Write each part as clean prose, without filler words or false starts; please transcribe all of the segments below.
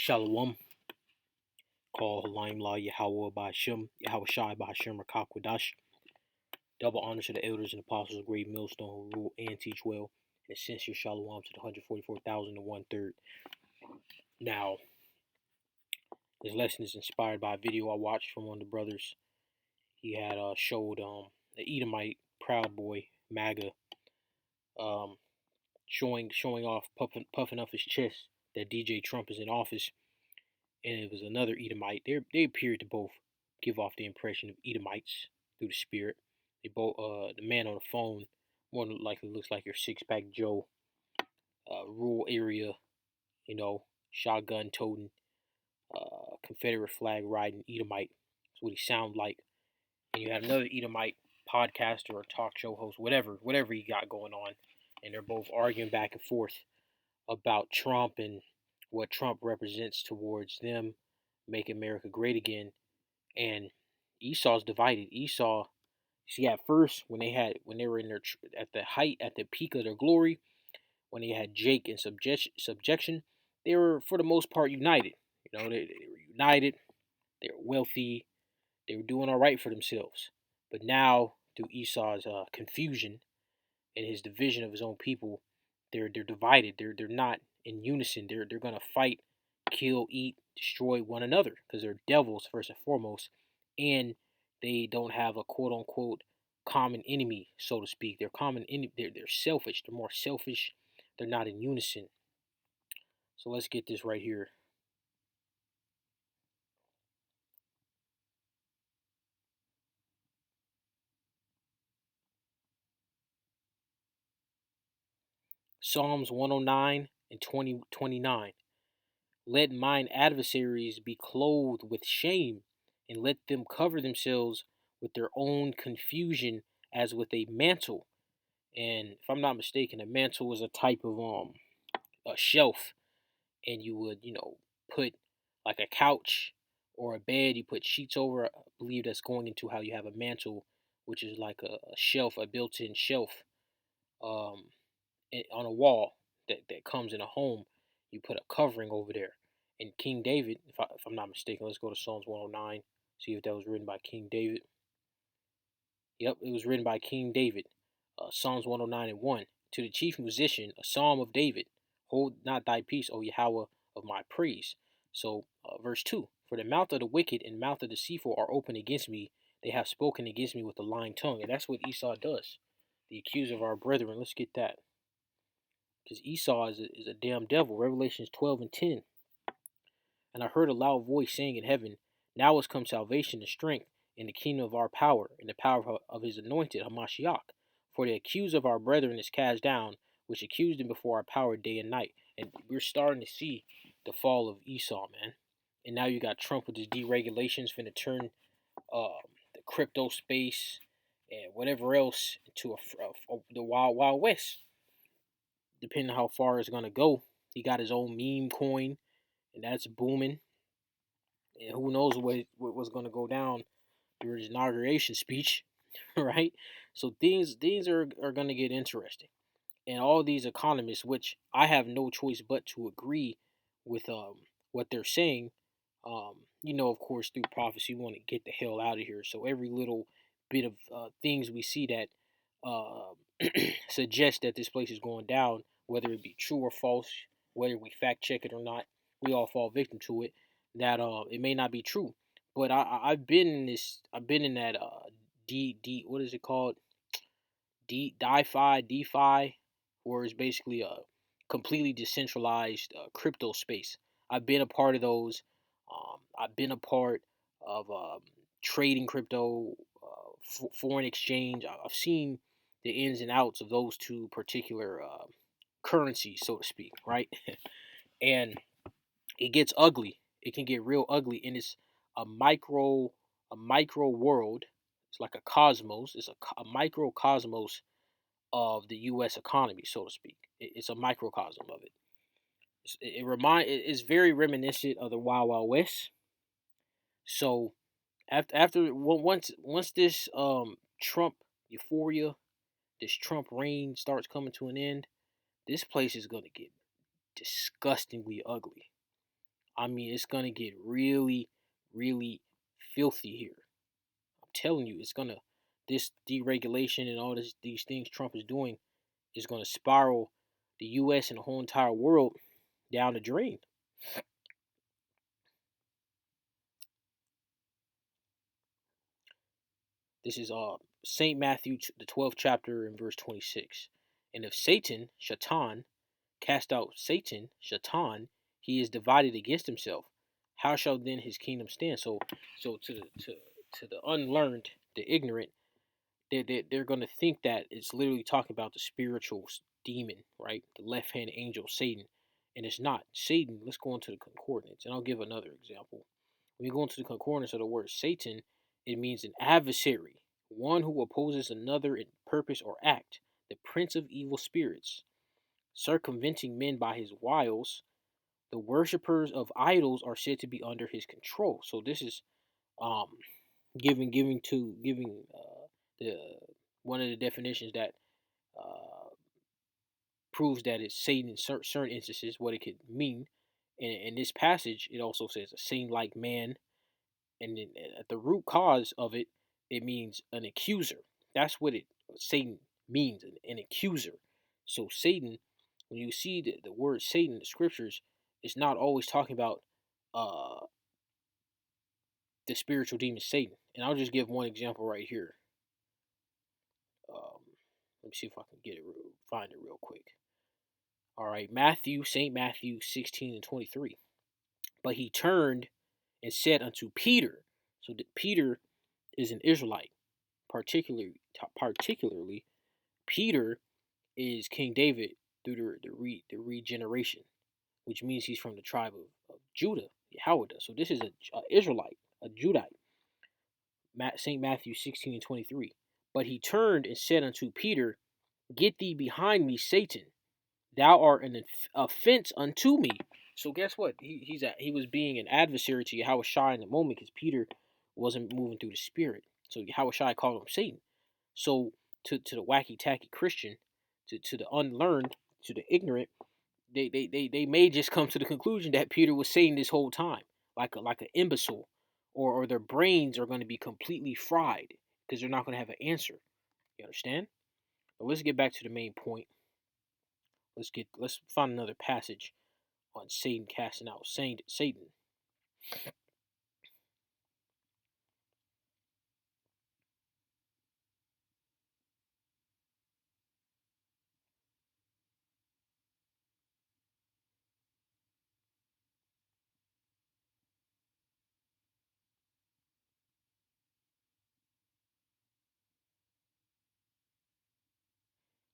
Shalom, call Halim La Yahweh Ba'Shem, Yahweh Shai Ba'Shem Rakakwadash. Double honor to the elders and apostles of Great Millstone who rule and teach well. And sincere shalom to the 144,000 and one third. Now, this lesson is inspired by a video I watched from one of the brothers. He had showed the Edomite Proud Boy MAGA showing off, puffing off his chest that DJ Trump is in office, and it was another Edomite. They appeared to both give off the impression of Edomites through the spirit. They both, the man on the phone, more than likely looks like your six-pack Joe, rural area, shotgun toting, Confederate flag riding Edomite. That's what he sounded like. And you have another Edomite podcaster or talk show host, whatever he got going on, and they're both arguing back and forth about Trump and what Trump represents towards them, make America great again. And Esau's divided. Esau, see, at first when they were in their at the peak of their glory, when they had Jake in subjection, they were for the most part united. They were united. They were wealthy. They were doing all right for themselves. But now, through Esau's confusion and his division of his own people, they're divided. They're not in unison. They're gonna fight, kill, eat, destroy one another because they're devils first and foremost, and they don't have a quote unquote common enemy, so to speak. They're common enemy. They're selfish. They're more selfish. They're not in unison. So let's get this right here. Psalms 109 and 29. Let mine adversaries be clothed with shame, and let them cover themselves with their own confusion as with a mantle. And if I'm not mistaken, a mantle is a type of a shelf, and you would put like a couch or a bed. You put sheets over. I believe that's going into how you have a mantle, which is like a shelf, a built-in shelf um, on a wall that comes in a home. You put a covering over there. And King David, if I'm not mistaken, let's go to Psalms 109, see if that was written by King David. Yep, it was written by King David. Psalms 109 and 1. To the chief musician, a psalm of David. Hold not thy peace, O Yahweh, of my praise. So, verse 2. For the mouth of the wicked and mouth of the deceitful are open against me. They have spoken against me with a lying tongue. And that's what Esau does. The accuser of our brethren. Let's get that. Because Esau is a damn devil. Revelations 12 and 10. And I heard a loud voice saying in heaven, now has come salvation and strength in the kingdom of our power, in the power of his anointed Hamashiach. For the accuser of our brethren is cast down, which accused him before our power day and night. And we're starting to see the fall of Esau, man. And now you got Trump with his deregulations finna turn the crypto space and whatever else into the wild, wild west. Depending on how far it's going to go. He got his own meme coin, and that's booming. And who knows what's going to go down during his inauguration speech, right? So things are going to get interesting. And all these economists, which I have no choice but to agree with what they're saying, of course, through prophecy, we want to get the hell out of here. So every little bit of things we see that uh, suggest that this place is going down, whether it be true or false, whether we fact check it or not, we all fall victim to it. That it may not be true, but I've been in this. I've been in that D what is it called? DeFi, where it's basically a completely decentralized crypto space. I've been a part of those. I've been a part of trading crypto, foreign exchange. I've seen the ins and outs of those two particular currencies, so to speak, right? And it gets ugly. It can get real ugly, and it's a micro world. It's like a cosmos. It's a microcosmos of the U.S. economy, so to speak. It's a microcosm of it. It's very reminiscent of the Wild Wild West. So once this Trump euphoria, this Trump reign starts coming to an end, this place is gonna get disgustingly ugly. I mean, it's gonna get really, really filthy here. I'm telling you, it's gonna this deregulation and all these things Trump is doing is gonna spiral the U.S. and the whole entire world down the drain. This is Saint Matthew, the 12th chapter, in verse 26. And if Satan, Shaitan, cast out Satan, Shaitan, he is divided against himself. How shall then his kingdom stand? So to the unlearned, the ignorant, they're going to think that it's literally talking about the spiritual demon, right? The left hand angel, Satan. And it's not. Satan, let's go into the concordance, and I'll give another example. When you go into the concordance of the word Satan, it means an adversary, one who opposes another in purpose or act, the prince of evil spirits, circumventing men by his wiles. The worshippers of idols are said to be under his control. So this is um, giving the one of the definitions that uh, proves that it's Satan in certain instances, what it could mean. And in this passage, it also says a Satan-like man, and then at the root cause of it, it means an accuser. That's what it Satan means, an accuser. So Satan, when you see the word Satan in the scriptures, it's not always talking about uh, the spiritual demon Satan. And I'll just give one example right here. Um, let me see if I can find it real quick. All right, Saint Matthew 16 and 23. But he turned and said unto Peter. So Peter is an Israelite, particularly Peter is King David through the regeneration, which means he's from the tribe of Judah, Yahweh. So this is a Israelite, a Judite. St. Matthew 16 and 23. But he turned and said unto Peter, Get thee behind me, Satan. Thou art an offense unto me. So guess what? He was being an adversary to Yahweh Shai in the moment because Peter wasn't moving through the spirit. So Yahweh Shai called him Satan. So to the wacky tacky Christian, to the unlearned, to the ignorant, they may just come to the conclusion that Peter was Satan this whole time, like an imbecile, or their brains are going to be completely fried because they're not going to have an answer. You understand? But let's get back to the main point. Let's find another passage on Satan casting out Satan.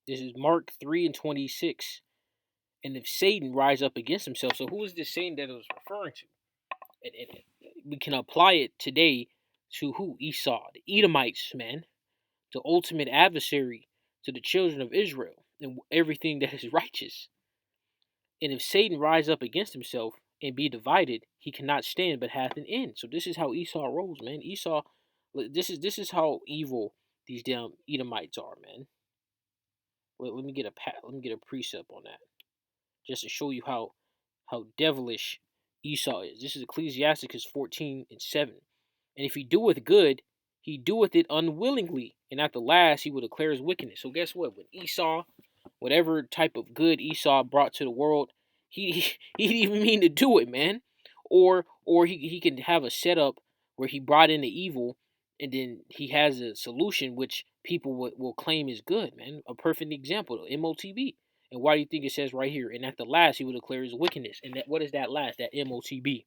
This is Mark 3 and 26. And if Satan rise up against himself, so who is this Satan that it was referring to? And we can apply it today to who? Esau, the Edomites, man, the ultimate adversary to the children of Israel and everything that is righteous. And if Satan rise up against himself and be divided, he cannot stand but hath an end. So this is how Esau rolls, man. Esau, this is how evil these damn Edomites are, man. Let me get a precept on that, just to show you how devilish Esau is. This is Ecclesiasticus 14 and 7. And if he doeth good, he doeth it unwillingly, and at the last he will declare his wickedness. So guess what? When Esau, whatever type of good Esau brought to the world, he didn't even mean to do it, man. Or he can have a setup where he brought in the evil, and then he has a solution which people will claim is good, man. A perfect example, MOTB. And why do you think it says right here? And at the last he will declare his wickedness. And what is that last? That MOTB.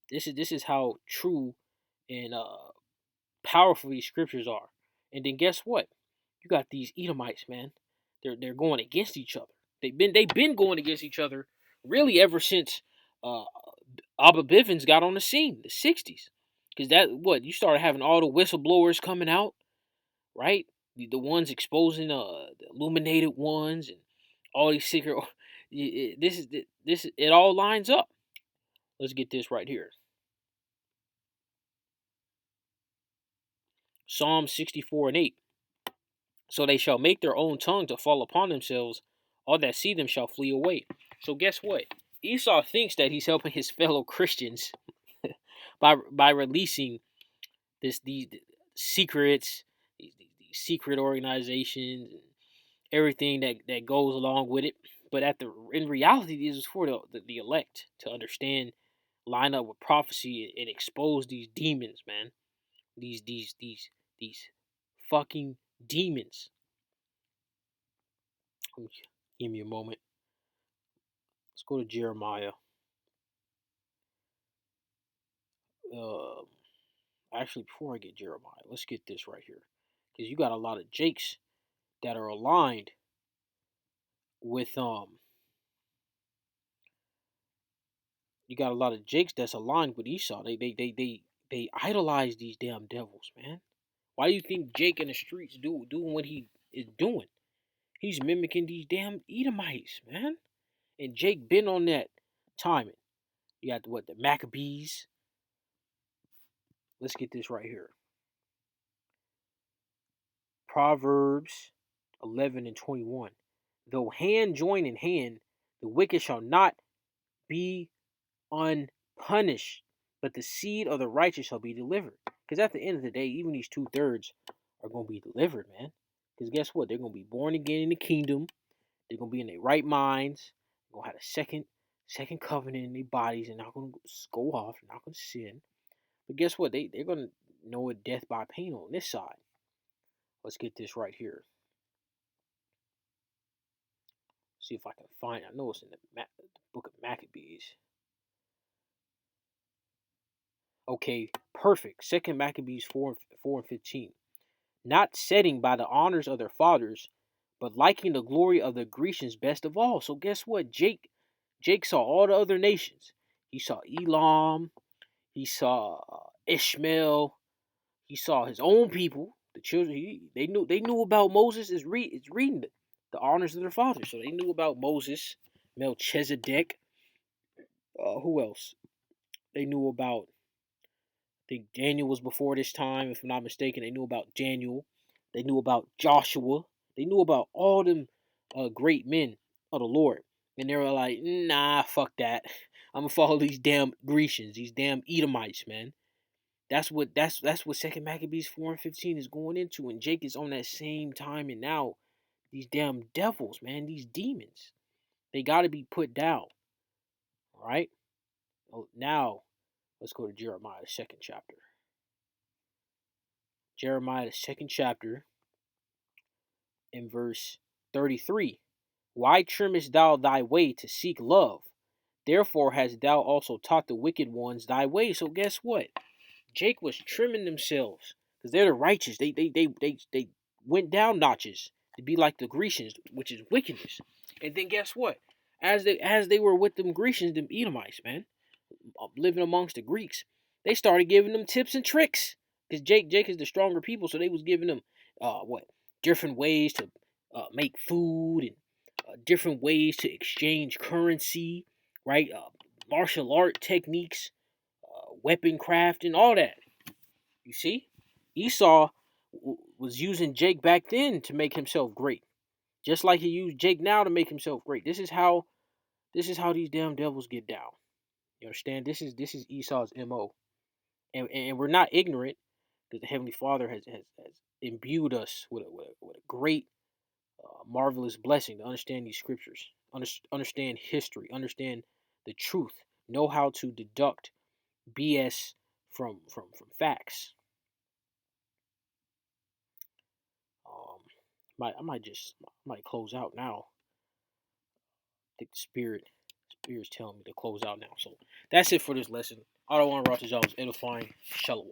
This is how true and powerful these scriptures are. And then guess what? You got these Edomites, man. They're going against each other. They've been going against each other really ever since uh, Abba Bivens got on the scene, the '60s. Because you started having all the whistleblowers coming out, right? The ones exposing the illuminated ones and all these secret. It all lines up. Let's get this right here. Psalm 64 and 8. So they shall make their own tongue to fall upon themselves. All that see them shall flee away. So guess what? Esau thinks that he's helping his fellow Christians by releasing these secrets, these secret organizations, and everything that goes along with it. But in reality, this is for the elect to understand, line up with prophecy, and expose these demons, man. These fucking demons. Give me a moment. Let's go to Jeremiah. Uh, Actually, before I get Jeremiah, let's get this right here, because you got a lot of Jakes that are aligned with You got a lot of Jakes that's aligned with Esau. They idolize these damn devils, man. Why do you think Jake in the streets doing what he is doing? He's mimicking these damn Edomites, man. And Jake been on that timing. You got the Maccabees. Let's get this right here. Proverbs 11 and 21. Though hand join in hand, the wicked shall not be unpunished, but the seed of the righteous shall be delivered. Because at the end of the day, even these 2/3 are going to be delivered, man. Because guess what? They're going to be born again in the kingdom. They're going to be in their right minds. They're going to have a second covenant in their bodies. They're not going to go off. They're not going to sin. But guess what? They're going to know a death by pain on this side. Let's get this right here. See if I can find it. I know it's in the book of Maccabees. Okay, perfect. Second Maccabees 4 and 15. Not setting by the honors of their fathers, but liking the glory of the Grecians best of all. So guess what? Jake saw all the other nations. He saw Elam. He saw Ishmael. He saw his own people, the children. They knew about Moses. It's reading the honors of their fathers. So they knew about Moses, Melchizedek. Who else? They knew about. I think Daniel was before this time, if I'm not mistaken. They knew about Daniel. They knew about Joshua. They knew about all them great men of the Lord. And they were like, nah, fuck that. I'm gonna follow these damn Grecians, these damn Edomites, man. That's what Second Maccabees 4 and 15 is going into. And Jake is on that same time, and now these damn devils, man, these demons, they gotta be put down. Alright? Now let's go to Jeremiah, the second chapter. Jeremiah, the second chapter, in verse 33. Why trimmest thou thy way to seek love? Therefore hast thou also taught the wicked ones thy way. So guess what? Jake was trimming themselves because they're the righteous. They went down notches to be like the Grecians, which is wickedness. And then guess what? As they were with them Grecians, them Edomites, man, living amongst the Greeks, they started giving them tips and tricks. Because Jake is the stronger people, so they was giving them different ways to make food, and different ways to exchange currency, right? Martial art techniques, weapon craft, and all that. You see, Esau was using Jake back then to make himself great, just like he used Jake now to make himself great. This is how these damn devils get down. You understand? This is Esau's MO. And we're not ignorant, because the Heavenly Father has imbued us with a great, marvelous blessing to understand these scriptures, understand history, understand the truth, know how to deduct BS from facts. Um, I might close out now. I think the Spirit's telling me to close out now. So that's it for this lesson. I don't want to rush y'all. It was edifying. Shalom.